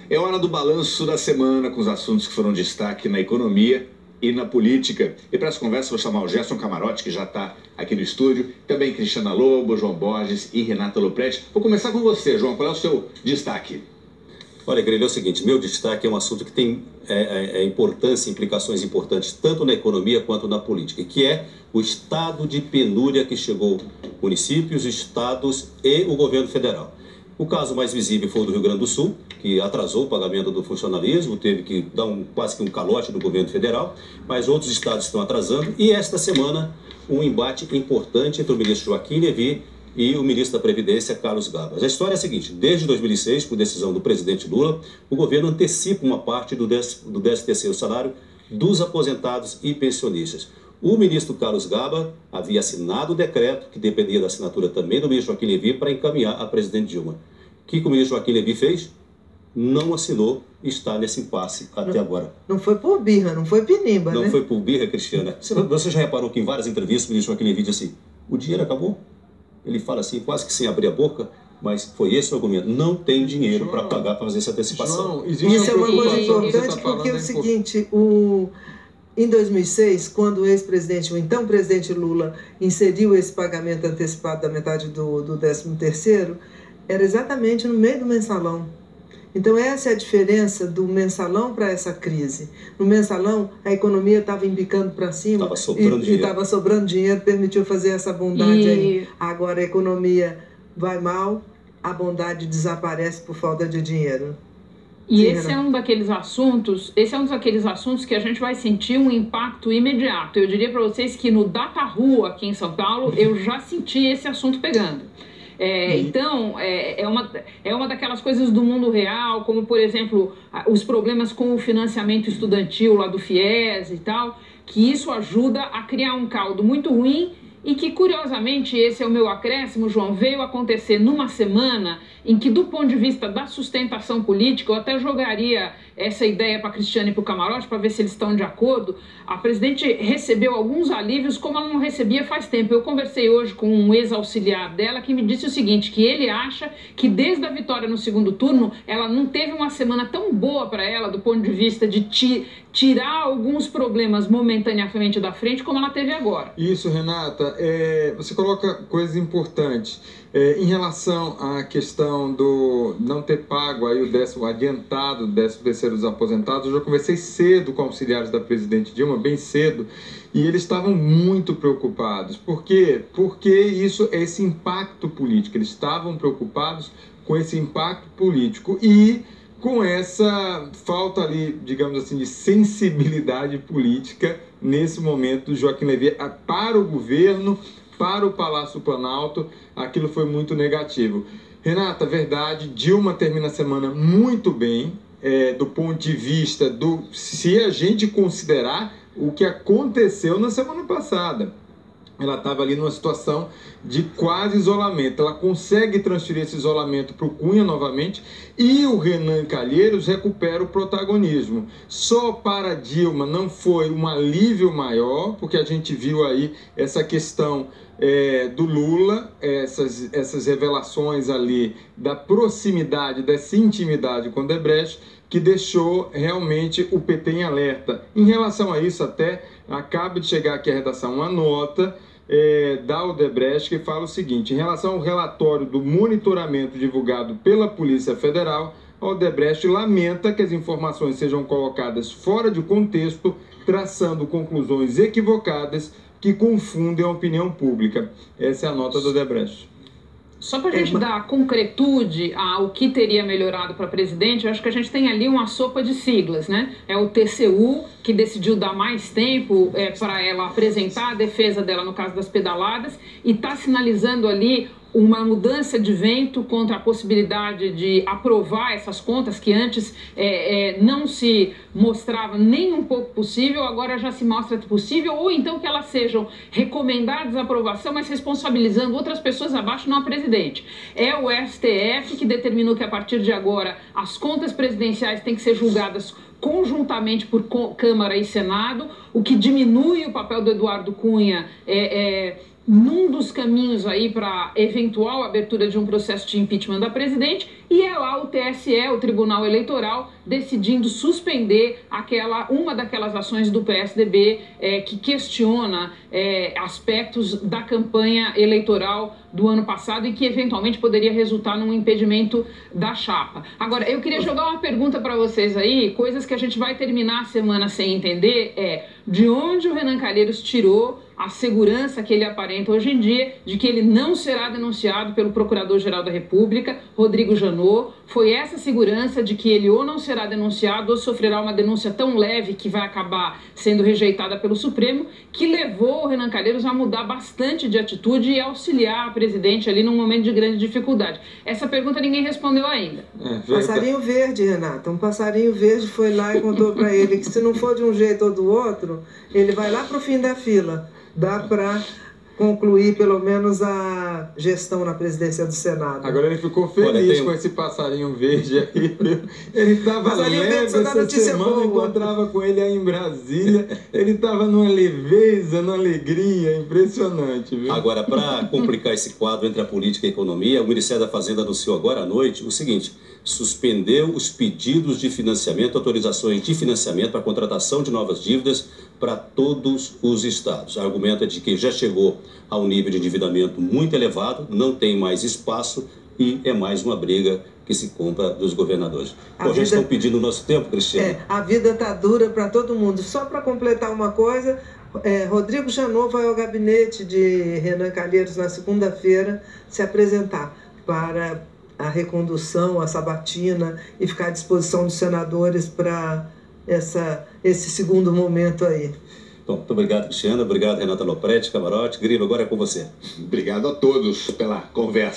É hora do balanço da semana com os assuntos que foram destaque na economia e na política. E para essa conversa vou chamar o Gerson Camarote, que já está aqui no estúdio, também Cristiana Lobo, João Borges e Renata Lopretti. Vou começar com você, João. Qual é o seu destaque? Olha, Grelha, é o seguinte, meu destaque é um assunto que tem importância, implicações importantes, tanto na economia quanto na política, que é o estado de penúria que chegou municípios, estados e o governo federal. O caso mais visível foi o do Rio Grande do Sul, que atrasou o pagamento do funcionalismo, teve que dar quase que um calote do governo federal, mas outros estados estão atrasando. E esta semana, um embate importante entre o ministro Joaquim Levy e o ministro da Previdência, Carlos Gabas. A história é a seguinte: desde 2006, por decisão do presidente Lula, o governo antecipa uma parte do 13º salário dos aposentados e pensionistas. O ministro Carlos Gabas havia assinado o decreto, que dependia da assinatura também do ministro Joaquim Levy, para encaminhar a presidente Dilma. O que o ministro Joaquim Levy fez? Não assinou e está nesse impasse até agora. Não foi por birra, não foi pinimba, né? Não foi por birra, Cristiana. Você já reparou que em várias entrevistas o ministro Joaquim Levy disse assim: o dinheiro acabou? Ele fala assim, quase que sem abrir a boca, mas foi esse o argumento. Não tem dinheiro para pagar, para fazer essa antecipação. Isso é uma coisa importante, porque é o seguinte, em 2006, quando o ex-presidente, o então presidente Lula, inseriu esse pagamento antecipado da metade do 13º, era exatamente no meio do mensalão. Então essa é a diferença do mensalão para essa crise. No mensalão, a economia estava embicando para cima e estava sobrando dinheiro, permitiu fazer essa bondade aí. Agora a economia vai mal, a bondade desaparece por falta de dinheiro. E esse é um daqueles assuntos, que a gente vai sentir um impacto imediato. Eu diria para vocês que no Data Rua, aqui em São Paulo, eu já senti esse assunto pegando. Então, é uma daquelas coisas do mundo real, como, por exemplo, os problemas com o financiamento estudantil lá do FIES e tal, que isso ajuda a criar um caldo muito ruim e que, curiosamente, esse é o meu acréscimo, João, veio acontecer numa semana em que, do ponto de vista da sustentação política, eu até jogaria essa ideia para a Cristiane e para o Camarote, para ver se eles estão de acordo. A presidente recebeu alguns alívios como ela não recebia faz tempo. Eu conversei hoje com um ex-auxiliar dela que me disse o seguinte, que ele acha que desde a vitória no segundo turno, ela não teve uma semana tão boa para ela, do ponto de vista de tirar alguns problemas momentaneamente da frente, como ela teve agora. Isso, Renata, você coloca coisas importantes. Em relação à questão do não ter pago aí o adiantado do 13º dos aposentados, eu já conversei cedo com auxiliares da presidente Dilma, bem cedo, e eles estavam muito preocupados. Por quê? Porque esse impacto político, eles estavam preocupados com esse impacto político e com essa falta ali, digamos assim, de sensibilidade política nesse momento do Joaquim Levy para o governo, para o Palácio Planalto. Aquilo foi muito negativo. Renata, verdade, Dilma termina a semana muito bem, do ponto de vista se a gente considerar o que aconteceu na semana passada. Ela estava ali numa situação de quase isolamento. Ela consegue transferir esse isolamento para o Cunha novamente e o Renan Calheiros recupera o protagonismo. Só para Dilma não foi um alívio maior, porque a gente viu aí essa questão do Lula, essas revelações ali da proximidade, dessa intimidade com Odebrecht, que deixou realmente o PT em alerta. Em relação a isso, até acaba de chegar aqui a redação uma nota da Odebrecht que fala o seguinte: em relação ao relatório do monitoramento divulgado pela Polícia Federal, a Odebrecht lamenta que as informações sejam colocadas fora de contexto, traçando conclusões equivocadas que confundem a opinião pública. Essa é a nota da Odebrecht. Só para a gente dar concretude ao que teria melhorado para a presidente, eu acho que a gente tem ali uma sopa de siglas, né? É o TCU, que decidiu dar mais tempo para ela apresentar a defesa dela no caso das pedaladas, e está sinalizando ali uma mudança de vento contra a possibilidade de aprovar essas contas que antes não se mostrava nem um pouco possível, agora já se mostra possível, ou então que elas sejam recomendadas à aprovação, mas responsabilizando outras pessoas abaixo, não a presidente. É o STF que determinou que a partir de agora as contas presidenciais têm que ser julgadas conjuntamente por Câmara e Senado, o que diminui o papel do Eduardo Cunha num dos caminhos aí para eventual abertura de um processo de impeachment da presidente, e é lá o TSE, o Tribunal Eleitoral, decidindo suspender uma daquelas ações do PSDB que questiona aspectos da campanha eleitoral do ano passado e que eventualmente poderia resultar num impedimento da chapa. Agora, eu queria jogar uma pergunta para vocês aí, coisas que a gente vai terminar a semana sem entender, de onde o Renan Calheiros tirou a segurança que ele aparenta hoje em dia de que ele não será denunciado pelo Procurador-Geral da República, Rodrigo Janot. Foi essa segurança de que ele ou não será denunciado ou sofrerá uma denúncia tão leve que vai acabar sendo rejeitada pelo Supremo, que levou o Renan Calheiros a mudar bastante de atitude e auxiliar a presidente ali num momento de grande dificuldade. Essa pergunta ninguém respondeu ainda. Passarinho verde, Renata. Um passarinho verde foi lá e contou para ele que se não for de um jeito ou do outro, ele vai lá para o fim da fila. Dá para concluir pelo menos a gestão na presidência do Senado. Agora ele ficou feliz com esse passarinho verde aí. Ele estava leve essa semana, encontrava com ele aí em Brasília. Ele estava numa leveza, numa alegria, impressionante. Viu? Agora, para complicar esse quadro entre a política e a economia, o Ministério da Fazenda anunciou agora à noite o seguinte: suspendeu os pedidos de financiamento, autorizações de financiamento para a contratação de novas dívidas para todos os estados. A argumento é de que já chegou a um nível de endividamento muito elevado, não tem mais espaço e é mais uma briga que se compra dos governadores. Bom, já estão pedindo o nosso tempo, Cristiano. A vida está dura para todo mundo. Só para completar uma coisa, Rodrigo Janot vai ao gabinete de Renan Calheiros na segunda-feira se apresentar para a recondução, a sabatina e ficar à disposição dos senadores para esse segundo momento aí. Bom, muito obrigado, Cristiano. Obrigado, Renata Lopretti, Camarote. Grilo, agora é com você. Obrigado a todos pela conversa.